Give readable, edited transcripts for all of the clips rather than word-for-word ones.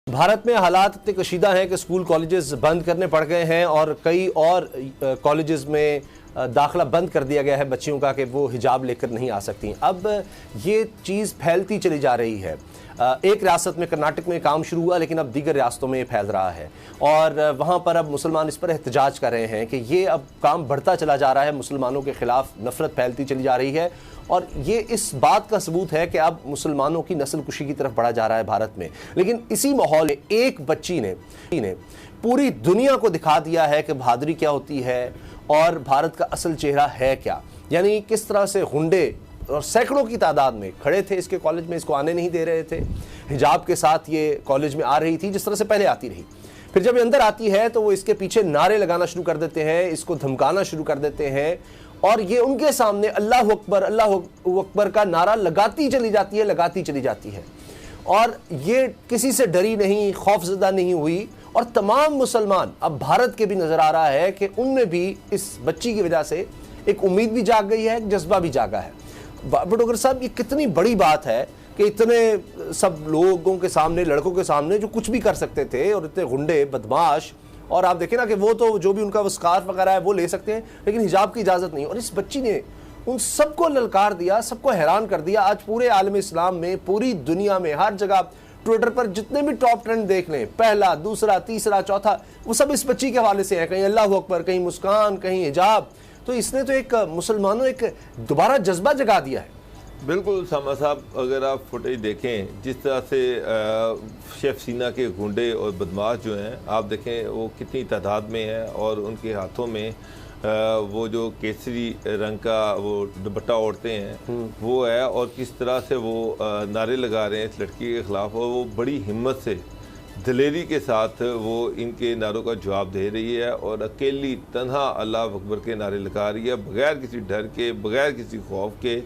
भारत में हालात इतने कशीदा हैं कि स्कूल कॉलेजेस बंद करने पड़ गए हैं और कई और कॉलेजेस में दाखिला बंद कर दिया गया है बच्चियों का कि वो हिजाब लेकर नहीं आ सकती। अब ये चीज़ फैलती चली जा रही है। एक रियासत में कर्नाटक में काम शुरू हुआ, लेकिन अब दीगर रियासतों में फैल रहा है और वहाँ पर अब मुसलमान इस पर एहतजाज कर रहे हैं कि ये अब काम बढ़ता चला जा रहा है, मुसलमानों के ख़िलाफ़ नफ़रत फैलती चली जा रही है और ये इस बात का सबूत है कि अब मुसलमानों की नस्ल कुशी की तरफ बढ़ा जा रहा है भारत में। लेकिन इसी माहौल में एक बच्ची ने पूरी दुनिया को दिखा दिया है कि बहादुरी क्या होती है और भारत का असल चेहरा है क्या। यानी किस तरह से गुंडे और सैकड़ों की तादाद में खड़े थे इसके कॉलेज में, इसको आने नहीं दे रहे थे। हिजाब के साथ ये कॉलेज में आ रही थी जिस तरह से पहले आती रही। फिर जब ये अंदर आती है तो वो इसके पीछे नारे लगाना शुरू कर देते हैं, इसको धमकाना शुरू कर देते हैं और ये उनके सामने अल्लाह अकबर का नारा लगाती चली जाती है और ये किसी से डरी नहीं, खौफजदा नहीं हुई। और तमाम मुसलमान, अब भारत के भी नजर आ रहा है कि उनमें भी इस बच्ची की वजह से एक उम्मीद भी जाग गई है, एक जज्बा भी जागा है। बटोगर साहब, ये कितनी बड़ी बात है कि इतने सब लोगों के सामने, लड़कों के सामने जो कुछ भी कर सकते थे और इतने गुंडे बदमाश, और आप देखें ना कि वो तो जो भी उनका वो स्कार्फ वगैरह है वो ले सकते हैं लेकिन हिजाब की इजाज़त नहीं। और इस बच्ची ने उन सबको ललकार दिया, सबको हैरान कर दिया। आज पूरे आलम इस्लाम में, पूरी दुनिया में, हर जगह ट्विटर पर जितने भी टॉप ट्रेंड देख लें, पहला, दूसरा, तीसरा, चौथा, वो सब इस बच्ची के हवाले से है। कहीं अल्लाह अकबर, कहीं मुस्कान, कहीं हिजाब। तो इसने तो एक मुसलमानों एक दोबारा जज्बा जगा दिया है। बिल्कुल सामा साहब, अगर आप फुटेज देखें जिस तरह से शेफ सीना के गुंडे और बदमाश जो हैं, आप देखें वो कितनी तादाद में है और उनके हाथों में वो जो केसरी रंग का वो दुपट्टा ओढ़ते हैं वो है और किस तरह से वो नारे लगा रहे हैं इस लड़की के ख़िलाफ़ और वो बड़ी हिम्मत से, दिलेरी के साथ वो इनके नारों का जवाब दे रही है और अकेली तन्हा अल्लाह अकबर के नारे लगा रही है, बग़ैर किसी डर के, बग़ैर किसी खौफ के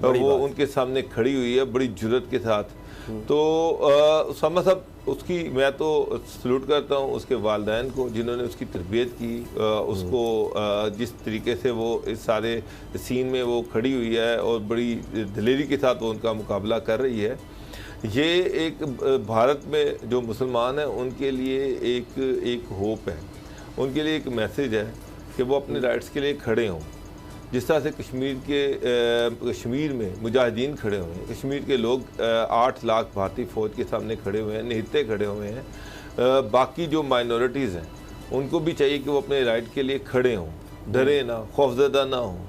वो उनके सामने खड़ी हुई है बड़ी जुर्रत के साथ। तो सामा साहब, उसकी मैं तो सलूट करता हूँ उसके वालिदैन को जिन्होंने उसकी तरबियत की, उसको जिस तरीके से वो इस सारे सीन में वो खड़ी हुई है और बड़ी दिलेरी के साथ वो उनका मुकाबला कर रही है। ये एक भारत में जो मुसलमान हैं उनके लिए एक होप है, उनके लिए एक मैसेज है कि वो अपने राइट्स के लिए खड़े हों। जिस तरह से कश्मीर में मुजाहिदीन खड़े हुए हैं, कश्मीर के लोग 8 लाख भारतीय फ़ौज के सामने खड़े हुए हैं, निहत्ते खड़े हुए हैं। बाकी जो माइनॉरिटीज़ हैं उनको भी चाहिए कि वो अपने राइट के लिए खड़े हों, डरे ना, खौफजदा ना हों।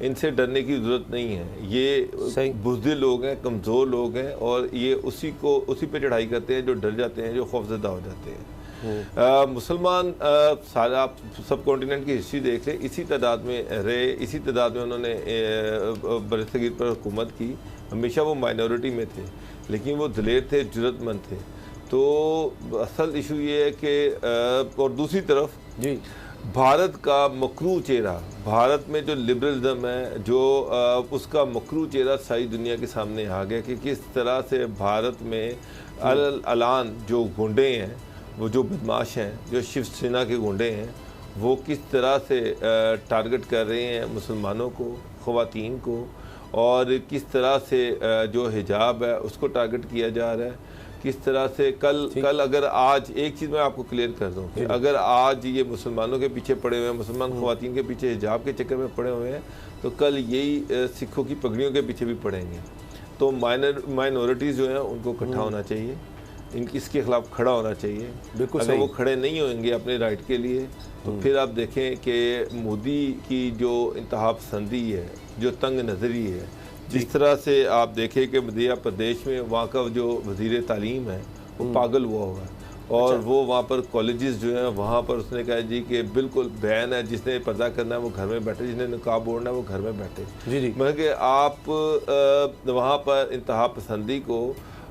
इनसे डरने की ज़रूरत नहीं है। ये बुज़दिल लोग हैं, कमज़ोर लोग हैं और ये उसी पे चढ़ाई करते हैं जो डर जाते हैं, जो खौफजदा हो जाते हैं। मुसलमान सारा आप सब कॉन्टिनेंट की हिस्ट्री देख लें, इसी तादाद में रहे, इसी तादाद में उन्होंने बरसगीर पर हुकूमत की। हमेशा वो माइनॉरिटी में थे लेकिन वो दिलेर थे, जुर्रतमंद थे। तो असल इशू ये है कि और दूसरी तरफ जी भारत का मकरू चेहरा, भारत में जो लिबरलिज्म है, जो उसका मकरू चेहरा सारी दुनिया के सामने आ गया कि किस तरह से भारत में अलान जो गुंडे हैं, वो जो बदमाश हैं, जो शिवसेना के गुंडे हैं, वो किस तरह से टारगेट कर रहे हैं मुसलमानों को, ख़वातीन को, और किस तरह से जो हिजाब है उसको टारगेट किया जा रहा है। किस तरह से कल अगर आज एक चीज़ मैं आपको क्लियर कर दूं कि अगर आज ये मुसलमानों के पीछे पड़े हुए हैं, मुसलमान ख़वातीन के पीछे हिजाब के चक्कर में पड़े हुए हैं, तो कल यही सिखों की पगड़ियों के पीछे भी पड़ेंगे। तो माइनॉरिटीज़ जो हैं उनको इकट्ठा होना चाहिए, इसके ख़िलाफ़ खड़ा होना चाहिए। बिल्कुल, अगर वो खड़े नहीं होंगे अपने राइट के लिए तो फिर आप देखें कि मोदी की जो इंतहा पसंदी है, जो तंग नज़री है, जिस तरह से आप देखें कि मध्य प्रदेश में वहाँ का जो वज़ीर तालीम है वो पागल हुआ हुआ है और वो वहाँ पर कॉलेजेस जो हैं वहाँ पर उसने कहा जी कि बिल्कुल बैन है, जिसने पर्दा करना है वो घर में बैठे, जिसने निकाब ओढ़ना है वो घर में बैठे। जी मतलब कि आप वहाँ पर इंतहा पसंदी को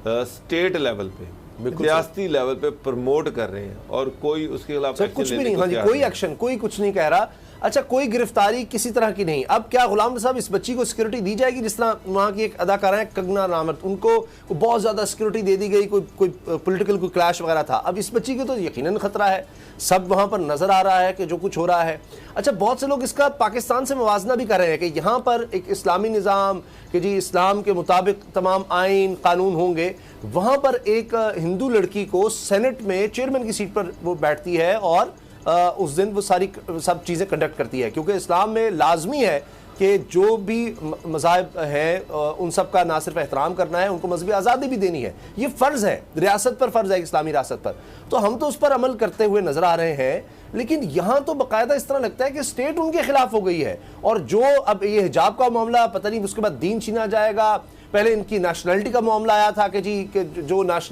स्टेट लेवल पे, रियासती लेवल पे प्रमोट कर रहे हैं और कोई उसके खिलाफ कुछ भी नहीं, कोई एक्शन, कोई कुछ नहीं कह रहा। अच्छा, कोई गिरफ्तारी किसी तरह की नहीं। अब क्या गुलाम साहब इस बच्ची को सिक्योरिटी दी जाएगी? जिस तरह वहाँ की एक अदाकारा है कंगना रनावत, उनको बहुत ज़्यादा सिक्योरिटी दे दी गई, कोई पॉलिटिकल कोई क्लैश वगैरह था। अब इस बच्ची को तो यकीनन खतरा है, सब वहाँ पर नज़र आ रहा है कि जो कुछ हो रहा है। अच्छा, बहुत से लोग इसका पाकिस्तान से मुवाजना भी कर रहे हैं कि यहाँ पर एक इस्लामी निज़ाम कि जी इस्लाम के मुताबिक तमाम आइन कानून होंगे, वहाँ पर एक हिंदू लड़की को सेनेट में चेयरमैन की सीट पर वो बैठती है और उस दिन वो सारी सब चीज़ें कंडक्ट करती है, क्योंकि इस्लाम में लाजमी है कि जो भी मज़ाहिब हैं उन सब का ना सिर्फ एहतराम करना है, उनको मजहबी आज़ादी भी देनी है। ये फ़र्ज़ है, रियासत पर फ़र्ज़ है, इस्लामी रियासत पर। तो हम तो उस पर अमल करते हुए नज़र आ रहे हैं, लेकिन यहाँ तो बाकायदा इस तरह लगता है कि स्टेट उनके खिलाफ हो गई है। और जो अब ये हिजाब का मामला, पता नहीं उसके बाद दीन छीना जाएगा। पहले इनकी नेशनलिटी का मामला आया था कि जी जो नेशनल